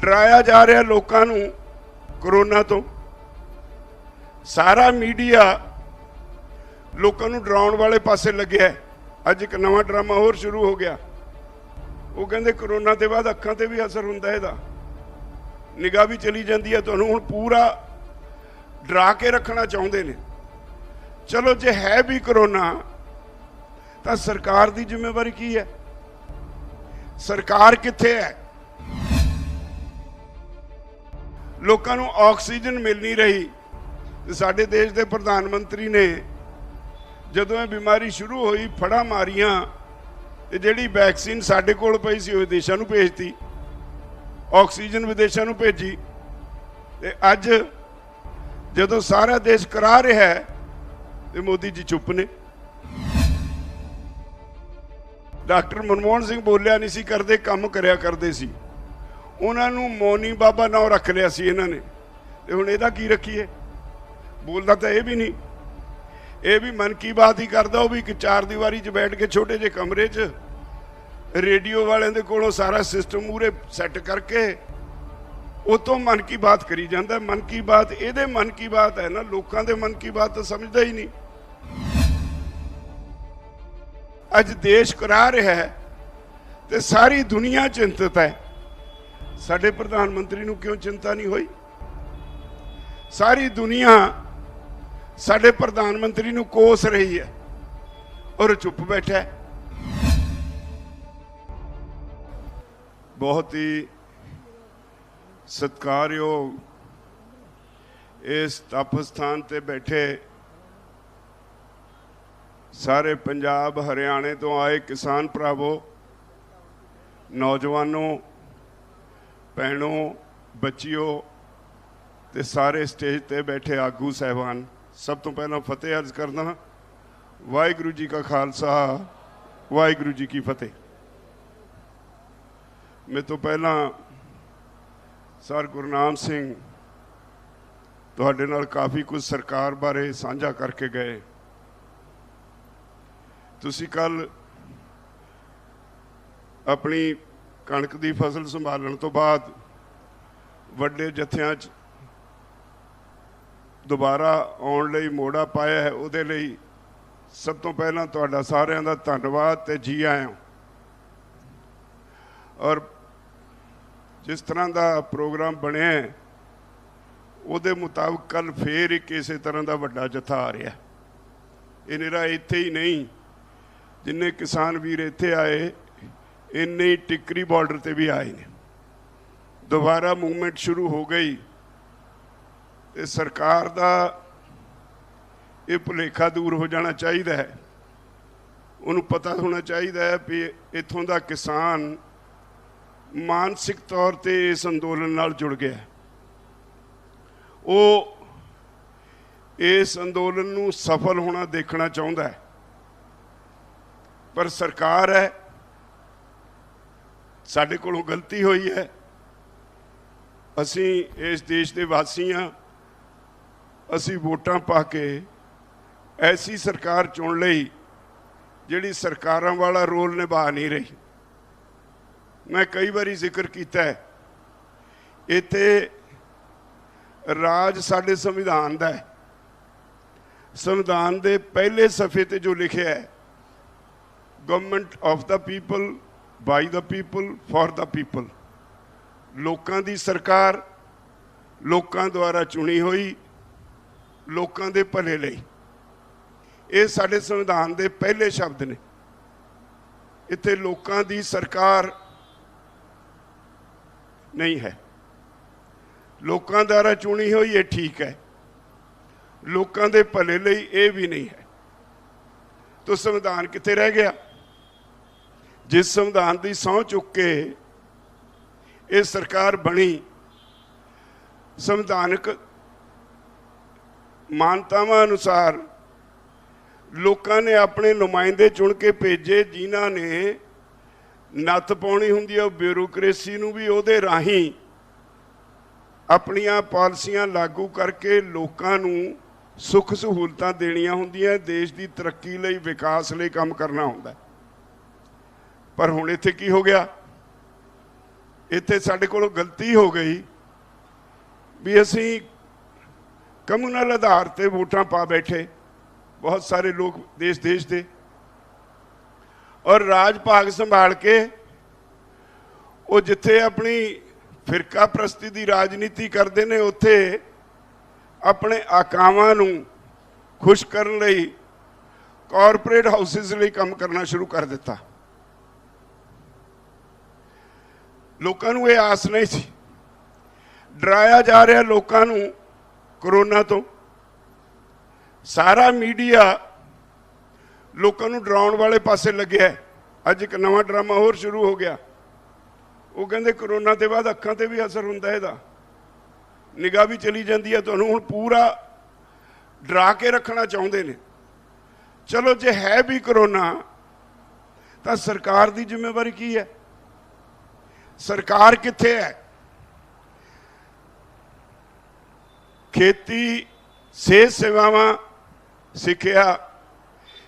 डराया जा रहा लोगों नूं कोरोना तो। सारा मीडिया लोगों नूं डराउण वाले पासे लग्या है। अज एक नवा ड्रामा होर शुरू हो गया। वो कहते कोरोना के बाद अखां ते भी असर हुंदा है, निगाह भी चली जाती है। तुहानूं हुण पूरा डरा के रखना चाहुंदे ने। चलो जे है भी कोरोना तो सरकार की जिम्मेवारी की है? सरकार कित्थे है? लोगों को ऑक्सीजन मिल नहीं रही। साडे देश के प्रधानमंत्री ने जदों ये बीमारी शुरू हुई फड़ा मारियां ते जिहड़ी वैक्सीन साडे कोल पई सी विदेशों नूं भेजती, ऑक्सीजन विदेशों नूं भेजी। ते अज जदों सारा देश करा रहा है तो मोदी जी चुप ने। डॉक्टर मनमोहन सिंह बोलिया नहीं सी करते, काम करया करते सी। उन्होंने मौनी बाबा नाम रख लिया सी इन्हों ने। तो हुण इहदा की रखीए? बोलता तो यह भी नहीं, ये भी मन की बात ही करता। वो भी एक चार दीवारी च बैठ के छोटे जे कमरे च रेडियो वाले दे कोलों सारा सिस्टम मूरे सैट करके उतों मन की बात करी जाता। मन की बात ये मन की बात है ना, लोगों के मन की बात तो समझता ही नहीं। अज देश करा रहा है तो सारी दुनिया चिंतित है। साडे प्रधानमंत्री नूं क्यों चिंता नहीं हुई? सारी दुनिया साडे प्रधानमंत्री नूं कोस रही है और चुप बैठा है। बहुत ही सत्कारयोग इस तप स्थान ते बैठे सारे पंजाब हरियाणे तो आए किसान भरावों, नौजवानों, भैनों, बच्चियों ते सारे स्टेज ते बैठे आगू साहबान, सब तो पहला फतेह अर्ज करना। वाहिगुरू जी का खालसा, वाहिगुरू जी की फतेह। मैं तो पहला सर गुरनाम सिंह तुहाडे नाल काफ़ी कुछ सरकार बारे साझा करके गए। तुसी कल अपनी कणक की फसल संभालण तो बाद वड्डे जत्थियां च दोबारा आउण लई मोड़ा पाया है। उहदे लई सब तो पहला तुहाडा सारिआं दा धन्नवाद ते जी आया। और जिस तरह का प्रोग्राम बनिया उहदे मुताबिक कल फिर एक इसे तरह का वड्डा जत्था आ रहा। ये निरा इत्थे ही नहीं, जिन्ने किसान वीर इत्थे आए इन्ने ही टिकरी बॉर्डर ते भी आए ने। दोबारा मूवमेंट शुरू हो गई। ते सरकार दा ये भुलेखा दूर हो जाना चाहिए है। उन्होंने पता होना चाहिए है भी इत्थों दा किसान मानसिक तौर ते इस अंदोलन नाल जुड़ गया। वो इस अंदोलन नूं सफल होना देखना चाहुंदा है, पर सरकार है साडे कोलों गलती हुई है। असी इस देश के वासी हाँ, असी वोटां पा के ऐसी सरकार चुन लई जिहड़ी सरकारां वाला रोल निभा नहीं रही। मैं कई बारी जिक्र किया है, इत्थे राज साडे संविधान दा है। संविधान दे पहले सफ़े ते जो लिखिया है, government of the people, by the people, for the people. लोकां दी सरकार, लोकां द्वारा चुनी हुई, लोकां दे भले लई। ये साडे संविधान दे पहले शब्द ने। इत्थे लोकां दी सरकार नहीं है। लोकां द्वारा चुनी हुई ये ठीक है, लोकां दे भले लई ये भी नहीं है। तो संविधान कित्थे रह गया? जिस संविधान की सौं चुक के ये सरकार बनी, संविधानक मानतावां अनुसार लोकां ने अपने नुमाइंदे चुन के भेजे, जिन्हां ने नत्थ पाउणी हुंदी है। ब्यूरोक्रेसी नूं भी उहदे राहीं अपनियां पॉलिसियां लागू करके लोकां नूं सुख सहूलतां देणियां हुंदियां, देश की तरक्की लई, विकास लई काम करना हुंदा। पर हुण इत्थे की हो गया? ਇੱਥੇ ਸਾਡੇ ਕੋਲੋਂ ਗਲਤੀ ਹੋ ਗਈ ਵੀ ਅਸੀਂ ਕਮਿਊਨਲ ਆਧਾਰ ਤੇ ਵੋਟਾਂ ਪਾ ਬੈਠੇ ਬਹੁਤ ਸਾਰੇ ਲੋਕ ਦੇਸ਼ ਦੇ, ਔਰ ਰਾਜ ਭਾਗ ਸੰਭਾਲ ਕੇ ਉਹ ਜਿੱਥੇ ਆਪਣੀ ਫਿਰਕਾ ਪ੍ਰਸਤੀ ਦੀ ਰਾਜਨੀਤੀ ਕਰਦੇ ਨੇ ਉੱਥੇ ਆਪਣੇ ਆਕਾਵਾਂ ਨੂੰ ਖੁਸ਼ ਕਰਨ ਲਈ ਕਾਰਪੋਰੇਟ ਹਾਊਸਿਸ ਲਈ ਕੰਮ ਕਰਨਾ ਸ਼ੁਰੂ ਕਰ ਦਿੱਤਾ। ਲੋਕਾਂ ਨੂੰ ਇਹ ਆਸ ਨਹੀਂ ਸੀ, ਡਰਾਇਆ ਜਾ ਰਿਹਾ ਲੋਕਾਂ ਨੂੰ ਕੋਰੋਨਾ ਤੋਂ। ਸਾਰਾ ਮੀਡੀਆ ਲੋਕਾਂ ਨੂੰ ਡਰਾਉਣ ਵਾਲੇ ਪਾਸੇ ਲੱਗਿਆ। ਅੱਜ ਇੱਕ ਨਵਾਂ ਡਰਾਮਾ ਹੋਰ ਸ਼ੁਰੂ ਹੋ ਗਿਆ। ਉਹ ਕਹਿੰਦੇ ਕੋਰੋਨਾ ਦੇ ਬਾਅਦ ਅੱਖਾਂ ਤੇ ਵੀ ਅਸਰ ਹੁੰਦਾ, ਇਹਦਾ ਨਿਗਾਹ ਵੀ ਚਲੀ ਜਾਂਦੀ ਹੈ। ਤੁਹਾਨੂੰ ਹੁਣ ਪੂਰਾ ਡਰਾ ਕੇ ਰੱਖਣਾ ਚਾਹੁੰਦੇ ਨੇ। ਚਲੋ ਜੇ ਹੈ ਵੀ ਕੋਰੋਨਾ ਤਾਂ ਸਰਕਾਰ ਦੀ ਜ਼ਿੰਮੇਵਾਰੀ ਕੀ ਹੈ? ਸਰਕਾਰ ਕਿੱਥੇ ਹੈ? ਖੇਤੀ, ਸਿਹਤ ਸੇਵਾਵਾਂ, ਸਿੱਖਿਆ,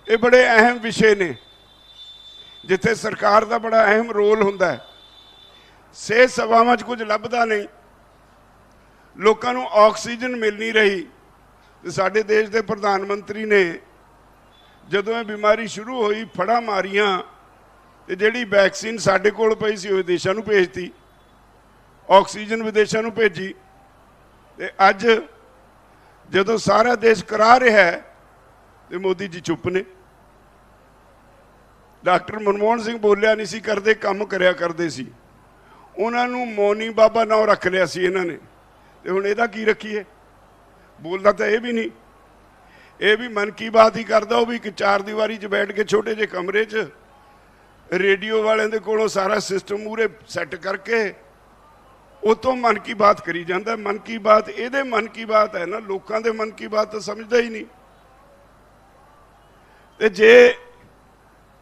ਇਹ ਬੜੇ ਅਹਿਮ ਵਿਸ਼ੇ ਨੇ ਜਿੱਥੇ ਸਰਕਾਰ ਦਾ ਬੜਾ ਅਹਿਮ ਰੋਲ ਹੁੰਦਾ ਹੈ। ਸਿਹਤ ਸੇਵਾਵਾਂ 'ਚ ਕੁਝ ਲੱਭਦਾ ਨਹੀਂ, ਲੋਕਾਂ ਨੂੰ ਆਕਸੀਜਨ ਮਿਲ ਨਹੀਂ ਰਹੀ। ਤੇ ਸਾਡੇ ਦੇਸ਼ ਦੇ ਪ੍ਰਧਾਨ ਮੰਤਰੀ ਨੇ ਜਦੋਂ ਇਹ ਬਿਮਾਰੀ ਸ਼ੁਰੂ ਹੋਈ ਫੜਾਂ ਮਾਰੀਆਂ ਤੇ ਜਿਹੜੀ ਵੈਕਸੀਨ ਸਾਡੇ ਕੋਲ ਪਈ ਸੀ ਉਹ ਵਿਦੇਸ਼ਾਂ ਨੂੰ ਭੇਜਤੀ, ਆਕਸੀਜਨ ਵਿਦੇਸ਼ਾਂ ਨੂੰ ਭੇਜੀ। ਤੇ ਅੱਜ ਜਦੋਂ ਸਾਰਾ ਦੇਸ਼ ਕਰਾ ਰਿਹਾ ਹੈ ਤੇ ਮੋਦੀ ਜੀ ਚੁੱਪ ਨੇ। ਡਾਕਟਰ ਮਨਮੋਹਨ ਸਿੰਘ ਬੋਲਿਆ ਨਹੀਂ ਸੀ ਕਰਦੇ, ਕੰਮ ਕਰਿਆ ਕਰਦੇ ਸੀ। ਉਹਨਾਂ ਨੂੰ ਮੌਨੀ ਬਾਬਾ ਨਾਂ ਰੱਖ ਲਿਆ ਸੀ ਇਹਨਾਂ ਨੇ, ਤੇ ਹੁਣ ਇਹਦਾ ਕੀ ਰੱਖੀਏ? ਬੋਲਦਾ ਤਾਂ ਇਹ ਵੀ ਨਹੀਂ, ਇਹ ਵੀ ਮਨ ਕੀ ਬਾਤ ਹੀ ਕਰਦਾ। ਉਹ ਵੀ ਇੱਕ ਚਾਰ ਦੀਵਾਰੀ 'ਚ ਬੈਠ ਕੇ ਛੋਟੇ ਜਿਹੇ ਕਮਰੇ 'ਚ ਰੇਡੀਓ ਵਾਲਿਆਂ ਦੇ ਕੋਲੋਂ ਸਾਰਾ ਸਿਸਟਮ ਮੂਹਰੇ ਸੈੱਟ ਕਰਕੇ ਉਤੋਂ ਮਨ ਕੀ ਬਾਤ ਕਰੀ ਜਾਂਦਾ। ਮਨ ਕੀ ਬਾਤ ਇਹਦੇ ਮਨ ਕੀ ਬਾਤ ਹੈ ਨਾ, ਲੋਕਾਂ ਦੇ ਮਨ ਕੀ ਬਾਤ ਤਾਂ ਸਮਝਦਾ ਹੀ ਨਹੀਂ। ਤੇ ਜੇ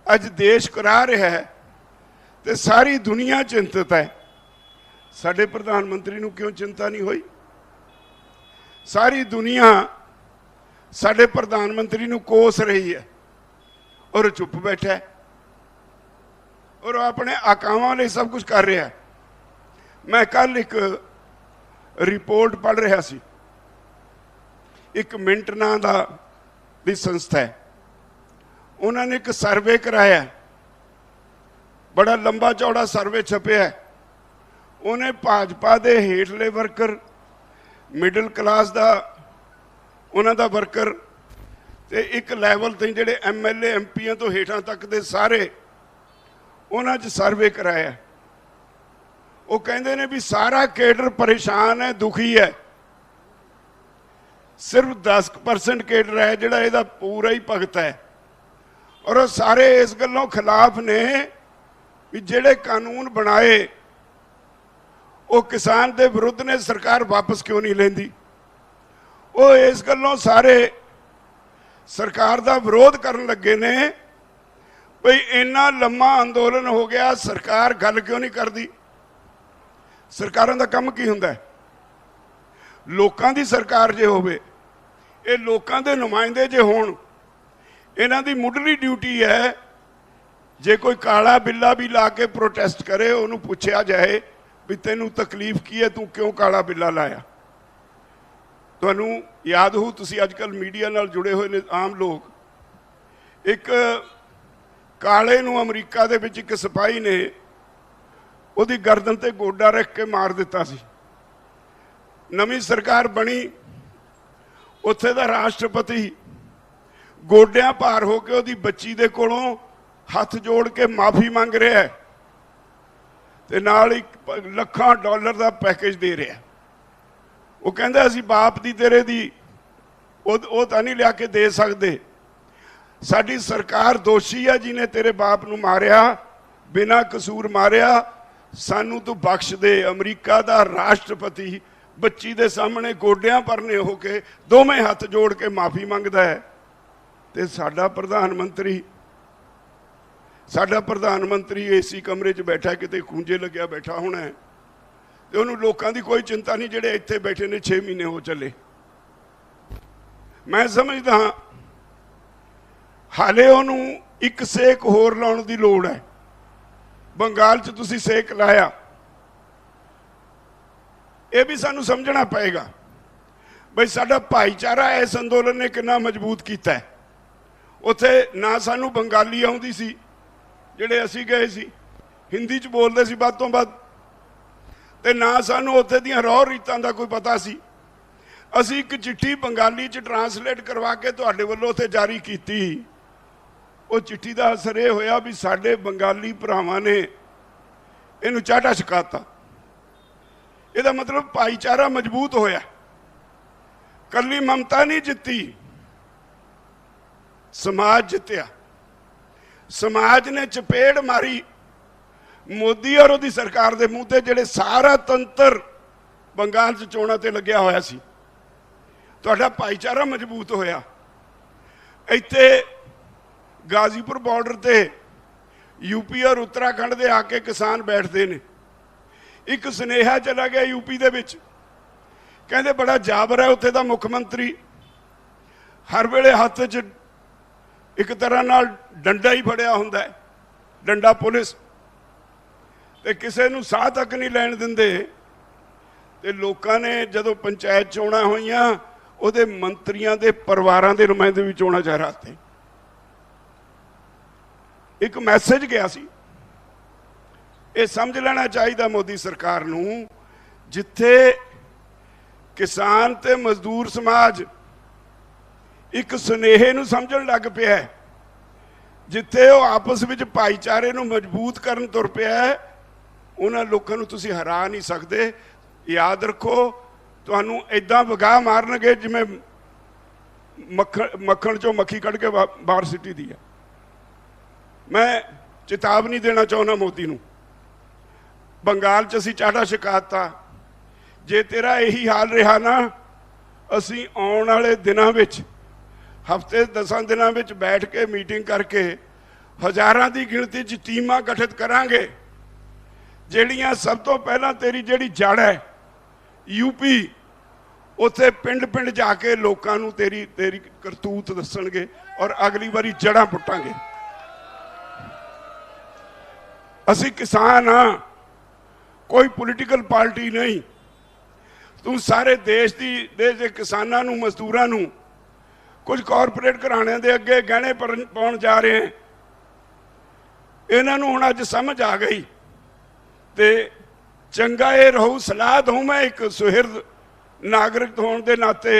ਅੱਜ ਦੇਸ਼ ਕਰਾ ਰਿਹਾ ਹੈ ਤੇ ਸਾਰੀ ਦੁਨੀਆ ਚਿੰਤਤ ਹੈ, ਸਾਡੇ ਪ੍ਰਧਾਨ ਮੰਤਰੀ ਨੂੰ ਕਿਉਂ ਚਿੰਤਾ ਨਹੀਂ ਹੋਈ? ਸਾਰੀ ਦੁਨੀਆ ਸਾਡੇ ਪ੍ਰਧਾਨ ਮੰਤਰੀ ਨੂੰ ਕੋਸ ਰਹੀ ਹੈ ਔਰ ਚੁੱਪ ਬੈਠਾ ਹੈ, ਔਰ ਆਪਣੇ ਆਕਾਵਾਂ ਲਈ ਸਭ ਕੁਝ ਕਰ ਰਿਹਾ ਹੈ। ਮੈਂ ਕੱਲ ਇੱਕ ਰਿਪੋਰਟ ਪੜ੍ਹ ਰਿਹਾ ਸੀ, ਇੱਕ ਮਿੰਟ ਨਾਂ ਦੀ ਸੰਸਥਾ ਹੈ, ਉਹਨਾਂ ਨੇ ਇੱਕ ਸਰਵੇ ਕਰਾਇਆ, ਬੜਾ ਲੰਬਾ ਚੌੜਾ ਸਰਵੇ ਛਪਿਆ। ਉਹਨੇ ਭਾਜਪਾ ਦੇ ਹੇਠਲੇ ਵਰਕਰ, ਮਿਡਲ ਕਲਾਸ ਦਾ ਉਹਨਾਂ ਦਾ ਵਰਕਰ ਤੇ ਇੱਕ ਲੈਵਲ ਤੇ ਜਿਹੜੇ MLA MPਆਂ ਤੋਂ ਹੇਠਾਂ ਤੱਕ ਦੇ ਸਾਰੇ, ਉਹਨਾਂ 'ਚ ਸਰਵੇ ਕਰਾਇਆ। ਉਹ ਕਹਿੰਦੇ ਨੇ ਵੀ ਸਾਰਾ ਕੇਡਰ ਪਰੇਸ਼ਾਨ ਹੈ, ਦੁਖੀ ਹੈ। ਸਿਰਫ 10% ਕੇਡਰ ਹੈ ਜਿਹੜਾ ਇਹਦਾ ਪੂਰਾ ਹੀ ਭਗਤ ਹੈ, ਔਰ ਉਹ ਸਾਰੇ ਇਸ ਗੱਲੋਂ ਖਿਲਾਫ ਨੇ ਵੀ ਜਿਹੜੇ ਕਾਨੂੰਨ ਬਣਾਏ ਉਹ ਕਿਸਾਨ ਦੇ ਵਿਰੁੱਧ ਨੇ, ਸਰਕਾਰ ਵਾਪਸ ਕਿਉਂ ਨਹੀਂ ਲੈਂਦੀ। ਉਹ ਇਸ ਗੱਲੋਂ ਸਾਰੇ ਸਰਕਾਰ ਦਾ ਵਿਰੋਧ ਕਰਨ ਲੱਗੇ ਨੇ ਭਈ ਇੰਨਾ ਲੰਮਾ ਅੰਦੋਲਨ ਹੋ ਗਿਆ, ਸਰਕਾਰ ਗੱਲ ਕਿਉਂ ਨਹੀਂ ਕਰਦੀ। ਸਰਕਾਰਾਂ ਦਾ ਕੰਮ ਕੀ ਹੁੰਦਾ? ਲੋਕਾਂ ਦੀ ਸਰਕਾਰ ਜੇ ਹੋਵੇ, ਇਹ ਲੋਕਾਂ ਦੇ ਨੁਮਾਇੰਦੇ ਜੇ ਹੋਣ, ਇਹਨਾਂ ਦੀ ਮੁੱਢਲੀ ਡਿਊਟੀ ਹੈ ਜੇ ਕੋਈ ਕਾਲਾ ਬਿੱਲਾ ਵੀ ਲਾ ਕੇ ਪ੍ਰੋਟੈਸਟ ਕਰੇ ਉਹਨੂੰ ਪੁੱਛਿਆ ਜਾਏ ਵੀ ਤੈਨੂੰ ਤਕਲੀਫ ਕੀ ਹੈ, ਤੂੰ ਕਿਉਂ ਕਾਲਾ ਬਿੱਲਾ ਲਾਇਆ। ਤੁਹਾਨੂੰ ਯਾਦ ਹੋਊ, ਤੁਸੀਂ ਅੱਜ ਕੱਲ੍ਹ ਮੀਡੀਆ ਨਾਲ ਜੁੜੇ ਹੋਏ ਨੇ ਆਮ ਲੋਕ, ਇੱਕ ਕਾਲੇ ਨੂੰ ਅਮਰੀਕਾ ਦੇ ਵਿੱਚ ਇੱਕ ਸਿਪਾਹੀ ਨੇ ਉਹਦੀ ਗਰਦਨ ਤੇ ਗੋਡਾ ਰੱਖ ਕੇ ਮਾਰ ਦਿੱਤਾ ਸੀ। ਨਵੀਂ ਸਰਕਾਰ ਬਣੀ, ਉੱਥੇ ਦਾ ਰਾਸ਼ਟਰਪਤੀ ਗੋਡਿਆਂ ਭਾਰ ਹੋ ਕੇ ਉਹਦੀ ਬੱਚੀ ਦੇ ਕੋਲੋਂ ਹੱਥ ਜੋੜ ਕੇ ਮਾਫੀ ਮੰਗ ਰਿਹਾ ਹੈ ਤੇ ਨਾਲ $1 ਲੱਖ ਦਾ ਪੈਕੇਜ ਦੇ ਰਿਹਾ। ਉਹ ਕਹਿੰਦਾ ਅਸੀਂ ਬਾਪ ਦੀ ਤੇਰੇ ਦੀ ਉਹ ਤਾਂ ਨਹੀਂ ਲਿਆ ਕੇ ਦੇ ਸਕਦੇ, ਸਾਡੀ ਸਰਕਾਰ ਦੋਸ਼ੀ ਹੈ ਜਿਹਨੇ ਤੇਰੇ ਬਾਪ ਨੂੰ ਮਾਰਿਆ, ਬਿਨਾਂ ਕਸੂਰ ਮਾਰਿਆ, ਸਾਨੂੰ ਤੂੰ ਬਖਸ਼ ਦੇ। ਅਮਰੀਕਾ ਦਾ ਰਾਸ਼ਟਰਪਤੀ ਬੱਚੀ ਦੇ ਸਾਹਮਣੇ ਗੋਡਿਆਂ ਭਰਨੇ ਹੋ ਕੇ ਦੋਵੇਂ ਹੱਥ ਜੋੜ ਕੇ ਮਾਫੀ ਮੰਗਦਾ ਹੈ। ਤੇ ਸਾਡਾ ਪ੍ਰਧਾਨ ਮੰਤਰੀ ਏਸੀ ਕਮਰੇ 'ਚ ਬੈਠਾ, ਕਿਤੇ ਖੂੰਜੇ ਲੱਗਿਆ ਬੈਠਾ ਹੋਣਾ ਹੈ, ਤੇ ਉਹਨੂੰ ਲੋਕਾਂ ਦੀ ਕੋਈ ਚਿੰਤਾ ਨਹੀਂ ਜਿਹੜੇ ਇੱਥੇ ਬੈਠੇ ਨੇ 6 ਮਹੀਨੇ ਹੋ ਚੱਲੇ। ਮੈਂ ਸਮਝਦਾ ਹਾਂ ਹਾਲੇ ਉਹਨੂੰ ਇੱਕ ਸੇਕ ਹੋਰ ਲਾਉਣ ਦੀ ਲੋੜ ਹੈ। ਬੰਗਾਲ 'ਚ ਤੁਸੀਂ ਸੇਕ ਲਾਇਆ, ये भी सानू समझना पएगा बई साडा भाईचारा इस अंदोलन ने कितना मजबूत किया है। उत्थे ना सानू बंगाली आउंदी सी, जिहड़े असी गए सी हिंदी च बोलते सी वध तों वध, ते ना सानू उत्थे दियां रौह रीतां दा कोई पता सी। असी एक चिट्ठी बंगाली च ट्रांसलेट करवा के तुहाडे वल्लों उत्थे जारी कीती। वो चिट्ठी का असर यह होया भी साडे बंगाली भरावां ने इहनूं चाटा छकाता। इहदा मतलब भाईचारा मजबूत होया, कल्ली ममता नहीं जित्ती, समाज जित्या। समाज ने चपेड़ मारी मोदी और उहदी सरकार दे मूँह ते, जिहड़े सारा तंत्र बंगाल च चोणां ते लग्या होया सी। तुहाडा भाईचारा मजबूत होया। इत्थे गाजीपुर बॉर्डर ते यूपी और उत्तराखंड दे आके किसान बैठते ने। एक सुनेहा चला गया यूपी दे विच, कहते बड़ा जाबर है उत्थे दा मुख्यमंत्री, हर वेले हत्थ च एक तरह नाल डंडा ही फड़िया हुंदा है, डंडा पुलिस, ते किसे नूं साह तक नहीं लैण दिंदे। ते लोकां ने जदों पंचायत चोणां होईयां उहदे मंत्रियां दे परिवारां दे नुमाइंदे भी चोणां च हराते। एक मैसेज गया सी, ये समझ लेना चाहिए मोदी सरकार नूं, जिथे किसान ते मजदूर समाज एक सुनेहे नूं समझण लग पिया है, जिथे वो आपस विच भाईचारे नूं मजबूत करन तुर पिया है, उन्हां लोकां नूं तुसीं हरा नहीं सकदे। याद रखो, तुहानूं इदां वगाह मारनगे जिवें मक्खण चों मक्खी कढ़ के बाहर सिटी दी है। मैं चेतावनी देना चाहुंदा मोदी नूं, बंगाल च असीं चाटा छकाता। जे तेरा यही हाल रहा ना, असीं आउण वाले दिनां विच हफ्ते 10 दिनां विच बैठ के मीटिंग करके हज़ारां दी गिणती च टीमां गठित करांगे, जिहड़ियां सब तो पहलां तेरी जिहड़ी जड़ है यूपी, उत्थे पिंड पिंड जाके लोकां नूं तेरी तेरी करतूत दस्सणगे और अगली बारी जड़ां पुट्टांगे। असी किसान हाँ, कोई पोलिटिकल पार्टी नहीं। तू सारे देश के किसानों नूं, मजदूरां नूं, कुछ कॉरपोरेट घराणिਆਂ दे अगे गहने पाउण जा रहे हैं। इन्हां नूं हुण अज समझ आ गई, ते चंगा ये रहू, सलाह दूं मैं एक सुहिरद नागरिक होने के नाते,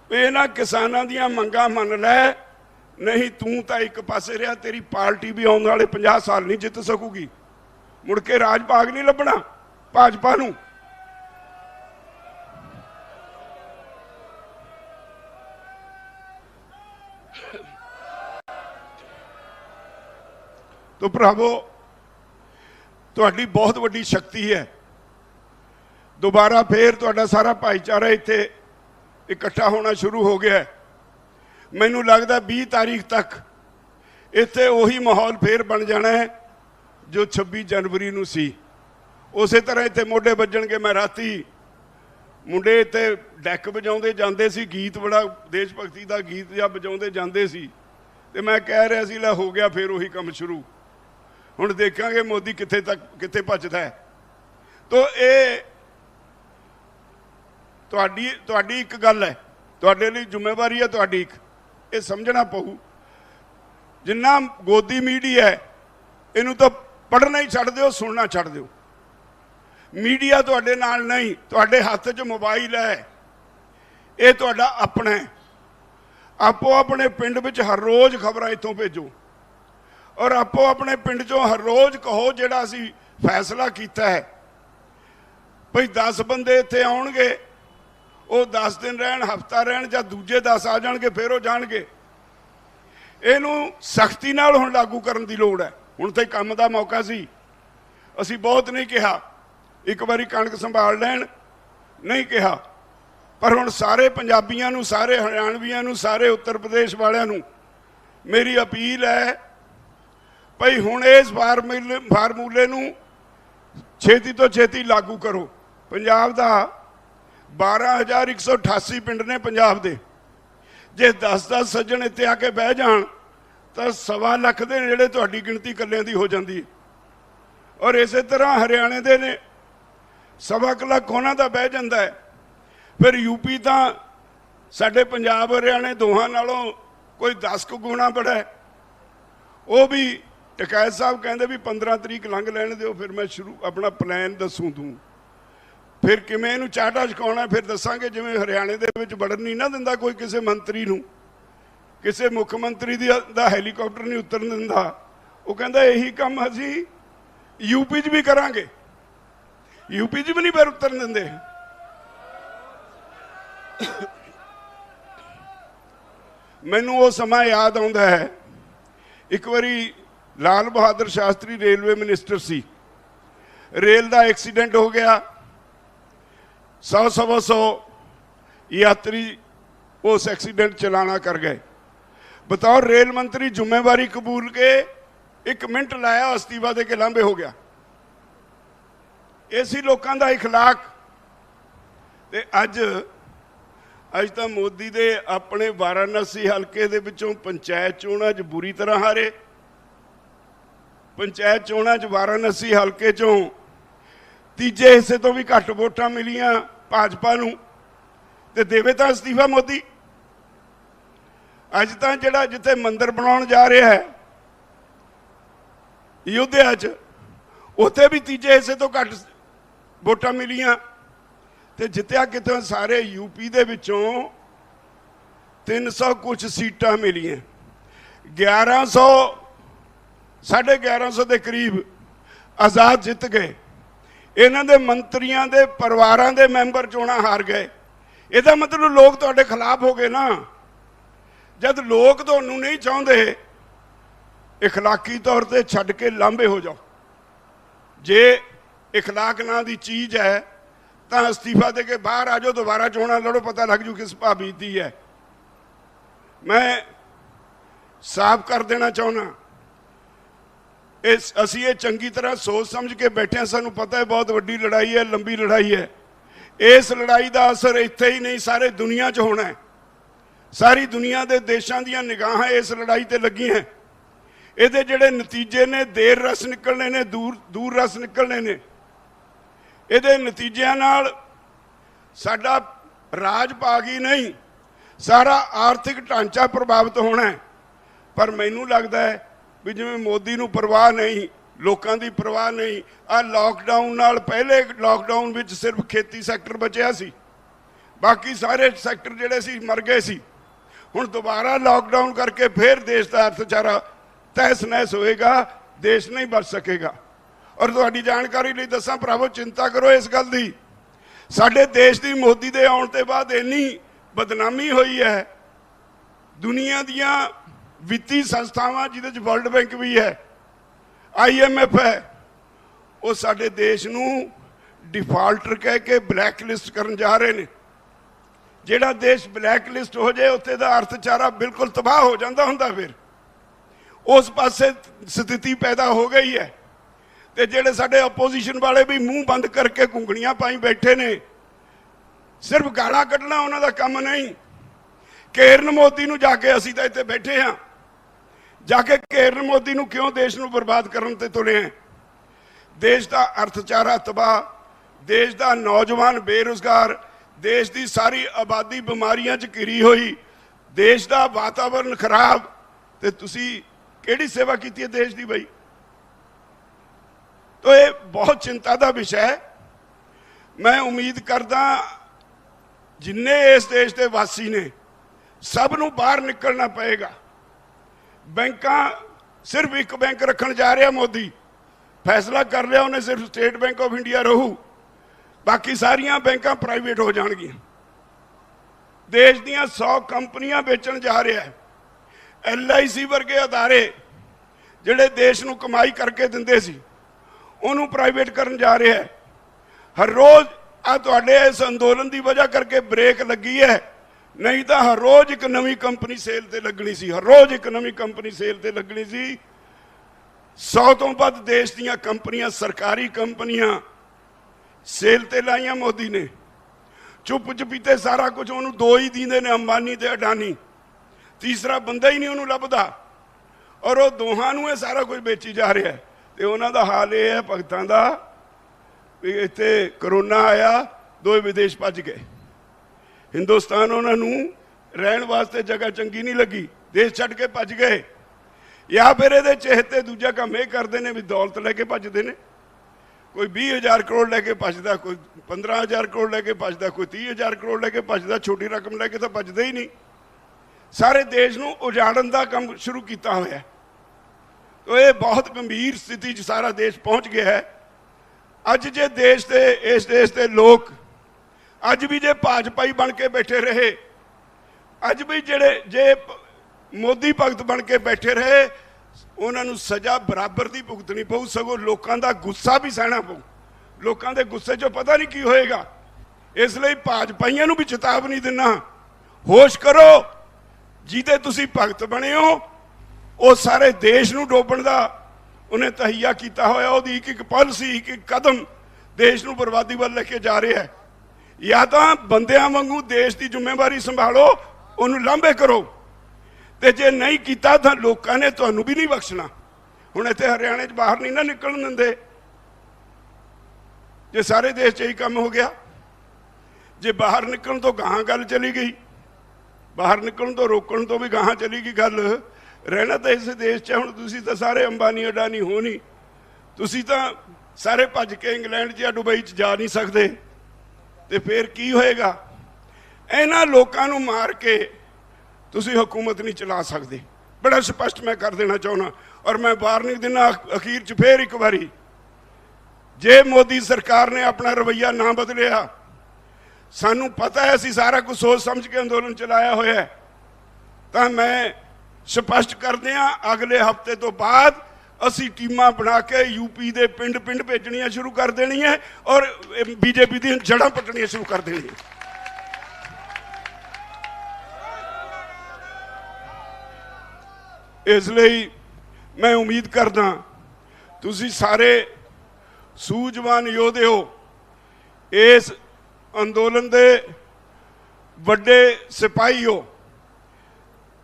इन्हां किसानां दीयां मंगां मन लै, नहीं तू तो एक पासे रहा, तेरी पार्टी भी आने वाले 50 साल नहीं जित सकूगी। मुड़ के राज भाग नहीं लभना भाजपा नूं। तो भरावो, तुहाडी बहुत वड्डी शक्ति है। दोबारा फिर तुहाडा सारा भाईचारा इत्थे इकट्ठा होना शुरू हो गया है। मैनू लगता 20 तारीख तक इत्थे उही माहौल फिर बन जाना है जो 26 जनवरी नूं सी। उस तरह इत्थे मोढे बजणगे। मैं राती मुंडे इत्थे डैक बजाउंदे जांदे सी, गीत बड़ा देश भगती का गीत जिहा बजाउंदे जांदे सी, ते मैं कह रहा सी लै हो गया फिर उही काम शुरू। हुण देखांगे मोदी कित्थे तक कित्थे भजदा है। तो ये तुहाडी एक गल है, तुहाडे लई जिम्मेवारी है तुहाडी एक, ये समझना पऊ। जिन्ना गोदी मीडिया है इनू तो पढ़ना ही छड्ड दिओ, सुनना छड्ड दिओ। मीडिया तुहाडे नाल नहीं, तुहाडे हत्थ च मोबाइल है, ये तुहाडा अपना है। आपो अपने पिंड विच हर रोज़ खबरां इत्थों भेजो, और आपो अपने पिंड चों हर रोज़ कहो जिहड़ा असीं फैसला कीता है भई 10 बंदे इत्थे आउणगे, वो 10 दिन रहन, हफ्ता रहन, जां दूजे 10 आ जाणगे, फिर वो जाणगे। इहनूं सख्ती नाल हुण लागू करन दी लोड़ है। हुण ते काम दा मौका सी, असीं बहुत नहीं कहा, एक बारी कणक संभाल लैण नहीं कहा, पर हुण सारे पंजाबियां नूं, सारे हरियाणवियां नूं, सारे उत्तर प्रदेश वालियां नूं मेरी अपील है भई हुण इस फार्मूले नूं छेती तो छेती लागू करो। पंजाब दा 12,188 पिंड ने पंजाब दे, जे 10-10 सज्जण इत्थे आके बह जाण तो 1.25 लाख दे नेड़े तुहाडी गिणती कल्लिਆਂ दी हो जाती है। और इस तरह हरियाणे दे ने सवा क लख उन्हां दा बह जांदा है। फिर यूपी तां साडे पंजाब हरियाणे दोहां नालों कोई 10 गुणा बड़ा है। वो भी टकैत साहब कहते भी 15 तरीक लंघ लैण दिओ, फिर मैं शुरू अपना प्लैन दसूं तूं, फिर किवें इहनूं चाटा छकाउणा, फिर दसांगे। जिवें हरियाणे दे विच वड़न नहीं ना दिंदा कोई किसी मंत्री नूं, किसी मुख मंत्री दा हैलीकॉप्टर नहीं उतरन दिंदा, वो कहंदा यही काम असीं यूपी च भी करांगे। यूपी च भी नहीं फिर उतरन दिंदे। मैनूं वो समा याद आउंदा है, एक बारी लाल बहादुर शास्त्री रेलवे मिनिस्टर सी, रेल का एक्सीडेंट हो गया, 100-125 यात्री उस एक्सीडेंट चलाना कर गए। बतौर रेल मंत्री जिम्मेवारी कबूल के 1 मिनट लाया, अस्तीफा दे के लांबे हो गया। ऐसी लोगों का इखलाक। ते अज तो मोदी दे अपने वाराणसी हल्के दे विचों पंचायत चोणां च बुरी तरह हारे। पंचायत चोणां च वाराणसी हल्के चों तीजे हिस्से तो भी घट वोटां मिलियां भाजपा नूं, ते देवे तां अस्तीफा मोदी। अज तां जिहड़ा जिथे मंदिर बनाउण जा रहा है अयोध्या च, उत्थे भी तीजे हिस्से तो घट वोटां मिलियां, ते जित्तिया कितों सारे यूपी दे विचों 300 कुछ सीटां मिलियां। 1100 1150 के करीब आज़ाद जित गए। इन्हां दे मंत्रियों के परिवारों के मैंबर चोणां हार गए। इसदा मतलब लोग तुहाडे खिलाफ हो गए ना। जब लोग तुहानूं नहीं चाहुंदे, इखलाकी तौर पर छड्ड के लांबे हो जाओ। जे इखलाक नां दी चीज़ है तो अस्तीफा दे के बाहर आ जाओ, दोबारा चोणां लड़ो, पता लग जू किस भाव बीती है। मैं साफ कर देना चाहना, इस असी ये चंगी तरह सोच समझ के बैठे, सानू पता है बहुत वड्डी लड़ाई है, लंबी लड़ाई है। इस लड़ाई का असर इत्थे ही नहीं सारे दुनिया च होना है। सारी दुनिया के देशों दी निगाहां इस लड़ाई ते लगी हैं। इहदे जिहड़े नतीजे ने देर रस निकलने ने, दूर रस निकलने ने। इहदे नतीजिਆਂ नाल साडा राज भागी नहीं, सारा आर्थिक ढांचा प्रभावित होना है। पर मैनू लगता है भी जिवें मोदी नूं परवाह नहीं, लोगों की परवाह नहीं। आ लॉकडाउन नाल पहले लॉकडाउन विच सिर्फ खेती सैक्टर बचिया सी, बाकी सारे सैक्टर जिहड़े सी मर गए सी। हुण दोबारा लॉकडाउन करके फिर देश का अर्थचारा तहस नहस होएगा, देश नहीं बच सकेगा। और तुहाडी जानकारी लई दसां भरावो, चिंता करो इस गल दी। साडे देश की मोदी दे आउण ते बाद इन्नी बदनामी हुई है। दुनिया दियां वित्तीय संस्थावां जिहदे च वर्ल्ड बैंक भी है, IMF है, वो साडे देश नूं डिफाल्टर कह के ब्लैक लिस्ट करन जा रहे हैं। जिहड़ा देश ब्लैक लिस्ट हो जाए उत्थे दा अर्थचारा बिल्कुल तबाह हो जाता हुंदा। फिर उस पासे स्थिति पैदा हो गई है। ते जिहड़े साडे अपोजिशन वाले भी मूँह बंद करके घुंगणियां पाई बैठे ने, सिर्फ गालां कढना उन्हां दा काम नहीं। घेरन मोदी नूं जाके असीं तां इत्थे बैठे हाँ, जाके घेरन मोदी नूं क्यों देश नूं बर्बाद करन ते तुले हैं। देश का अर्थचारा तबाह, देश का नौजवान बेरोजगार, देश की सारी आबादी बीमारियां च घिरी हुई, देश का वातावरण खराब। ते तुसीं किहड़ी सेवा कीती है देश की बई। तो ये बहुत चिंता का विषय है। मैं उम्मीद करदा जिन्ने इस देश के वासी ने सब नूं बाहर निकलना पएगा। बैंकां सिर्फ एक बैंक रखण जा रहा मोदी, फैसला कर लिया उन्हें, सिर्फ स्टेट बैंक ऑफ इंडिया रहू, बाकी सारियां बैंकां प्राइवेट हो जाणगियां। देश दीयां 100 कंपनियां बेचण जा रहा है। LIC वर्गे अदारे जिहड़े देश नूं कमाई करके दिंदे सी, उन्होंने प्राइवेट करन जा रहा है। हर रोज़ आ तुहाडे इस अंदोलन की वजह करके ब्रेक लगी है, नहीं तो हर रोज़ एक नवी कंपनी सेल ते लगनी सी, हर रोज़ एक नवी कंपनी सेल ते लगनी सी। 100 तो वध देश दीयां कंपनियां, सरकारी कंपनियां सेल ते लाइयां मोदी ने। चुप चपीते सारा कुछ उन्होंने 2 ही दींदे ने, अंबानी ते अडानी, तीसरा बंदा ही नहीं उन्होंने लभदा। और वो दोहां नूं सारा कुछ बेची जा रहा है। तो उन्हों का हाल यह है भगतों का ਵੀ ਇੱਥੇ ਕਰੋਨਾ ਆਇਆ, ਦੋਵੇਂ ਵਿਦੇਸ਼ ਭੱਜ ਗਏ। ਹਿੰਦੁਸਤਾਨ ਉਹਨਾਂ ਨੂੰ ਰਹਿਣ ਵਾਸਤੇ ਜਗ੍ਹਾ ਚੰਗੀ ਨਹੀਂ ਲੱਗੀ, ਦੇਸ਼ ਛੱਡ ਕੇ ਭੱਜ ਗਏ। ਜਾਂ ਫਿਰ ਇਹਦੇ ਚਹਤੇ ਦੂਜਾ ਕੰਮ ਇਹ ਕਰਦੇ ਨੇ ਵੀ ਦੌਲਤ ਲੈ ਕੇ ਭੱਜਦੇ ਨੇ। ਕੋਈ 20,000 ਕਰੋੜ ਲੈ ਕੇ ਭੱਜਦਾ, ਕੋਈ 15,000 ਕਰੋੜ ਲੈ ਕੇ ਭੱਜਦਾ, ਕੋਈ 30,000 ਕਰੋੜ ਲੈ ਕੇ ਭੱਜਦਾ। ਛੋਟੀ ਰਕਮ ਲੈ ਕੇ ਤਾਂ ਭੱਜਦੇ ਹੀ ਨਹੀਂ। ਸਾਰੇ ਦੇਸ਼ ਨੂੰ ਉਜਾੜਨ ਦਾ ਕੰਮ ਸ਼ੁਰੂ ਕੀਤਾ ਹੋਇਆ। ਤੋ ਇਹ ਬਹੁਤ ਗੰਭੀਰ ਸਥਿਤੀ 'ਚ ਸਾਰਾ ਦੇਸ਼ ਪਹੁੰਚ ਗਿਆ ਹੈ। ਅੱਜ ਜੇ ਦੇਸ਼ ਦੇ ਇਸ ਦੇਸ਼ ਦੇ ਲੋਕ ਅੱਜ ਵੀ ਜੇ ਭਾਜਪਾਈ ਬਣ ਕੇ ਬੈਠੇ ਰਹੇ, ਅੱਜ ਵੀ ਜਿਹੜੇ ਜੇ ਮੋਦੀ ਭਗਤ ਬਣ ਕੇ ਬੈਠੇ ਰਹੇ, ਉਹਨਾਂ ਨੂੰ ਸਜ਼ਾ ਬਰਾਬਰ ਦੀ ਭੁਗਤਣੀ ਪਊ। ਸਗੋਂ ਲੋਕਾਂ ਦਾ ਗੁੱਸਾ ਵੀ ਸਹਿਣਾ ਪਊ। ਲੋਕਾਂ ਦੇ ਗੁੱਸੇ 'ਚੋਂ ਪਤਾ ਨਹੀਂ ਕੀ ਹੋਏਗਾ। ਇਸ ਲਈ ਭਾਜਪਾਈਆਂ ਨੂੰ ਵੀ ਚੇਤਾਵਨੀ ਦਿੰਦਾ, ਹੋਸ਼ ਕਰੋ। ਜਿਹਦੇ ਤੁਸੀਂ ਭਗਤ ਬਣੇ ਹੋ, ਉਹ ਸਾਰੇ ਦੇਸ਼ ਨੂੰ ਡੋਬਣ ਦਾ ਉਹਨੇ ਤਹਈਆ ਕੀਤਾ ਹੋਇਆ। ਉਹਦੀ ਇੱਕ ਇੱਕ ਪਾਲਿਸੀ, ਇੱਕ ਇੱਕ ਕਦਮ ਦੇਸ਼ ਨੂੰ ਬਰਬਾਦੀ ਵੱਲ ਲੈ ਕੇ ਜਾ ਰਿਹਾ ਹੈ। ਜਾਂ ਤਾਂ ਬੰਦਿਆਂ ਵਾਂਗੂ ਦੇਸ਼ ਦੀ ਜ਼ਿੰਮੇਵਾਰੀ ਸੰਭਾਲੋ, ਉਹਨੂੰ ਲਾਂਭੇ ਕਰੋ, ਤੇ ਜੇ ਨਹੀਂ ਕੀਤਾ ਤਾਂ ਲੋਕਾਂ ਨੇ ਤੁਹਾਨੂੰ ਵੀ ਨਹੀਂ ਬਖਸ਼ਣਾ। ਹੁਣ ਇੱਥੇ ਹਰਿਆਣੇ 'ਚ ਬਾਹਰ ਨਹੀਂ ਨਾ ਨਿਕਲਣ ਦਿੰਦੇ। ਜੇ ਸਾਰੇ ਦੇਸ਼ 'ਚ ਇਹੀ ਕੰਮ ਹੋ ਗਿਆ, ਜੇ ਬਾਹਰ ਨਿਕਲਣ ਤੋਂ ਗਾਹਾਂ ਗੱਲ ਚਲੀ ਗਈ, ਬਾਹਰ ਨਿਕਲਣ ਤੋਂ ਰੋਕਣ ਤੋਂ ਵੀ ਗਾਹਾਂ ਚਲੀ ਗਈ ਗੱਲ। ਰਹਿਣਾ ਤਾਂ ਇਸ ਦੇਸ਼ 'ਚ। ਹੁਣ ਤੁਸੀਂ ਤਾਂ ਸਾਰੇ ਅੰਬਾਨੀ ਅਡਾਨੀ ਹੋ ਨਹੀਂ, ਤੁਸੀਂ ਤਾਂ ਸਾਰੇ ਭੱਜ ਕੇ ਇੰਗਲੈਂਡ 'ਚ ਜਾਂ ਦੁਬਈ 'ਚ ਜਾ ਨਹੀਂ ਸਕਦੇ। ਤੇ ਫਿਰ ਕੀ ਹੋਏਗਾ? ਇਹਨਾਂ ਲੋਕਾਂ ਨੂੰ ਮਾਰ ਕੇ ਤੁਸੀਂ ਹਕੂਮਤ ਨਹੀਂ ਚਲਾ ਸਕਦੇ। ਬੜਾ ਸਪਸ਼ਟ ਮੈਂ ਕਰ ਦੇਣਾ ਚਾਹੁੰਦਾ। ਔਰ ਮੈਂ ਵਾਰਨਿੰਗ ਦਿੰਦਾ ਅਖੀਰ 'ਚ ਫੇਰ ਇੱਕ ਵਾਰੀ, ਜੇ ਮੋਦੀ ਸਰਕਾਰ ਨੇ ਆਪਣਾ ਰਵੱਈਆ ਨਾ ਬਦਲਿਆ, ਸਾਨੂੰ ਪਤਾ ਹੈ ਅਸੀਂ ਸਾਰਾ ਕੁਝ ਸੋਚ ਸਮਝ ਕੇ ਅੰਦੋਲਨ ਚਲਾਇਆ ਹੋਇਆ, ਤਾਂ ਮੈਂ ਸਪਸ਼ਟ ਕਰਦੇ ਹਾਂ ਅਗਲੇ ਹਫ਼ਤੇ ਤੋਂ ਬਾਅਦ ਅਸੀਂ ਟੀਮਾਂ ਬਣਾ ਕੇ ਯੂਪੀ ਦੇ ਪਿੰਡ ਪਿੰਡ ਭੇਜਣੀਆਂ ਸ਼ੁਰੂ ਕਰ ਦੇਣੀਆਂ ਔਰ ਬੀਜੇਪੀ ਦੀਆਂ ਜੜ੍ਹਾਂ ਪੱਟਣੀਆਂ ਸ਼ੁਰੂ ਕਰ ਦੇਣੀਆਂ। ਇਸ ਲਈ ਮੈਂ ਉਮੀਦ ਕਰਦਾ ਤੁਸੀਂ ਸਾਰੇ ਸੂਝਵਾਨ ਯੋਧੇ ਹੋ, ਇਸ ਅੰਦੋਲਨ ਦੇ ਵੱਡੇ ਸਿਪਾਹੀ ਹੋ।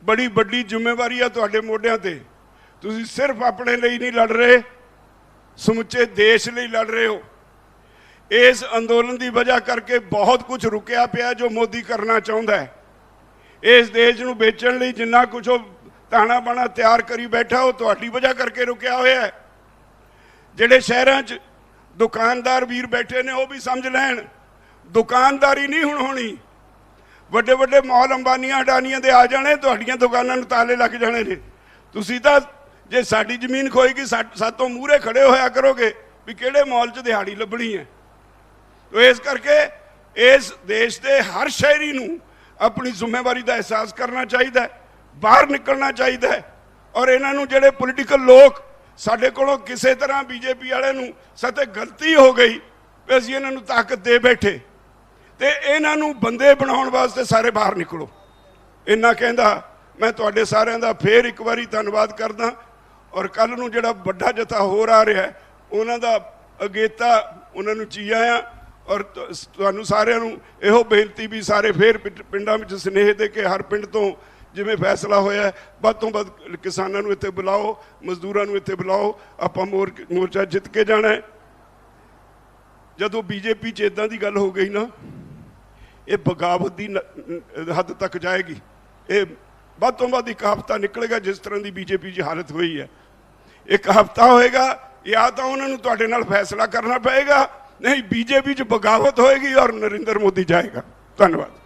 ਬੜੀ ਵੱਡੀ ਜ਼ਿੰਮੇਵਾਰੀ ਹੈ ਤੁਹਾਡੇ ਮੋਢਿਆਂ ਤੇ। ਤੁਸੀਂ ਸਿਰਫ ਆਪਣੇ ਲਈ ਨਹੀਂ ਲੜ ਰਹੇ, ਸਮੁੱਚੇ ਦੇਸ਼ ਲਈ ਲੜ ਰਹੇ ਹੋ। ਇਸ ਅੰਦੋਲਨ ਦੀ ਵਜ੍ਹਾ ਕਰਕੇ ਬਹੁਤ ਕੁਝ ਰੁਕਿਆ ਪਿਆ ਜੋ ਮੋਦੀ ਕਰਨਾ ਚਾਹੁੰਦਾ ਹੈ। ਇਸ ਦੇਸ਼ ਨੂੰ ਵੇਚਣ ਲਈ ਜਿੰਨਾ ਕੁਝ ਉਹ ਤਾਣਾ ਬਾਣਾ ਤਿਆਰ ਕਰੀ ਬੈਠਾ, ਉਹ ਤੁਹਾਡੀ ਵਜ੍ਹਾ ਕਰਕੇ ਰੁਕਿਆ ਹੋਇਆ ਹੈ। ਜਿਹੜੇ ਸ਼ਹਿਰਾਂ 'ਚ ਦੁਕਾਨਦਾਰ ਵੀਰ ਬੈਠੇ ਨੇ, ਉਹ ਵੀ ਸਮਝ ਲੈਣ, ਦੁਕਾਨਦਾਰੀ ਨਹੀਂ ਹੁਣ ਹੋਣੀ। ਵੱਡੇ ਵੱਡੇ ਮਾਲ ਅੰਬਾਨੀਆਂ ਅਡਾਨੀਆਂ ਦੇ ਆ ਜਾਣੇ, ਤੁਹਾਡੀਆਂ ਦੁਕਾਨਾਂ ਨੂੰ ਤਾਲੇ ਲੱਗ ਜਾਣੇ ਨੇ। ਤੁਸੀਂ ਤਾਂ ਜੇ ਸਾਡੀ ਜ਼ਮੀਨ ਖੋਏਗੀ ਸਾਤੋਂ ਮੂਹਰੇ ਖੜੇ ਹੋਇਆ ਕਰੋਗੇ ਵੀ ਕਿਹੜੇ ਮਾਲ 'ਚ ਦਿਹਾੜੀ ਲੱਭਣੀ ਹੈ। ਤੋ ਇਸ ਕਰਕੇ ਇਸ ਦੇਸ਼ ਦੇ ਹਰ ਸ਼ਹਿਰੀ ਨੂੰ ਆਪਣੀ ਜ਼ਿੰਮੇਵਾਰੀ ਦਾ ਅਹਿਸਾਸ ਕਰਨਾ ਚਾਹੀਦਾ ਹੈ, ਬਾਹਰ ਨਿਕਲਣਾ ਚਾਹੀਦਾ ਹੈ। ਔਰ ਇਹਨਾਂ ਨੂੰ ਜਿਹੜੇ ਪੋਲੀਟੀਕਲ ਲੋਕ ਸਾਡੇ ਕੋਲੋਂ ਕਿਸੇ ਤਰ੍ਹਾਂ ਬੀਜੇਪੀ ਵਾਲਿਆਂ ਨੂੰ ਸਾਤੇ ਗਲਤੀ ਹੋ ਗਈ ਵੀ ਅਸੀਂ ਇਹਨਾਂ ਨੂੰ ਤਾਕਤ ਦੇ ਬੈਠੇ, ਤੇ ਇਹਨਾਂ ਨੂੰ ਬੰਦੇ ਬਣਾਉਣ ਵਾਸਤੇ ਸਾਰੇ ਬਾਹਰ ਨਿਕਲੋ। ਇੰਨਾ ਕਹਿੰਦਾ ਮੈਂ ਤੁਹਾਡੇ ਸਾਰਿਆਂ ਦਾ ਫੇਰ ਇੱਕ ਵਾਰੀ ਧੰਨਵਾਦ ਕਰਦਾ। ਔਰ ਕੱਲ ਨੂੰ ਜਿਹੜਾ ਵੱਡਾ ਜਥਾ ਹੋਰ ਆ ਰਿਹਾ, ਉਹਨਾਂ ਦਾ ਅਗੇਤਾ, ਉਹਨਾਂ ਨੂੰ ਚੀ ਆਇਆ। ਔਰ ਤੁਹਾਨੂੰ ਸਾਰਿਆਂ ਨੂੰ ਇਹੋ ਬੇਨਤੀ ਵੀ ਸਾਰੇ ਫੇਰ ਪਿੰਡਾਂ ਵਿੱਚ ਸੁਨੇਹੇ ਦੇ ਕੇ ਹਰ ਪਿੰਡ ਤੋਂ ਜਿਵੇਂ ਫੈਸਲਾ ਹੋਇਆ ਵੱਧ ਤੋਂ ਵੱਧ ਕਿਸਾਨਾਂ ਨੂੰ ਇੱਥੇ ਬੁਲਾਓ, ਮਜ਼ਦੂਰਾਂ ਨੂੰ ਇੱਥੇ ਬੁਲਾਓ। ਆਪਾਂ ਮੋਰਚਾ ਜਿੱਤ ਕੇ ਜਾਣਾ ਹੈ। ਜਦੋਂ ਬੀਜੇਪੀ 'ਚ ਇੱਦਾਂ ਦੀ ਗੱਲ ਹੋ ਗਈ ਨਾ, ਇਹ ਬਗਾਵਤ ਦੀ ਹੱਦ ਤੱਕ ਜਾਏਗੀ। ਇਹ ਵੱਧ ਤੋਂ ਵੱਧ ਇੱਕ ਹਫ਼ਤਾ ਨਿਕਲੇਗਾ ਜਿਸ ਤਰ੍ਹਾਂ ਦੀ ਬੀਜੇਪੀ 'ਚ ਹਾਲਤ ਹੋਈ ਹੈ। ਇੱਕ ਹਫ਼ਤਾ ਹੋਏਗਾ, ਜਾਂ ਤਾਂ ਉਹਨਾਂ ਨੂੰ ਤੁਹਾਡੇ ਨਾਲ ਫੈਸਲਾ ਕਰਨਾ ਪਏਗਾ, ਨਹੀਂ ਬੀਜੇਪੀ 'ਚ ਬਗਾਵਤ ਹੋਏਗੀ ਔਰ ਨਰਿੰਦਰ ਮੋਦੀ ਜਾਏਗਾ। ਧੰਨਵਾਦ।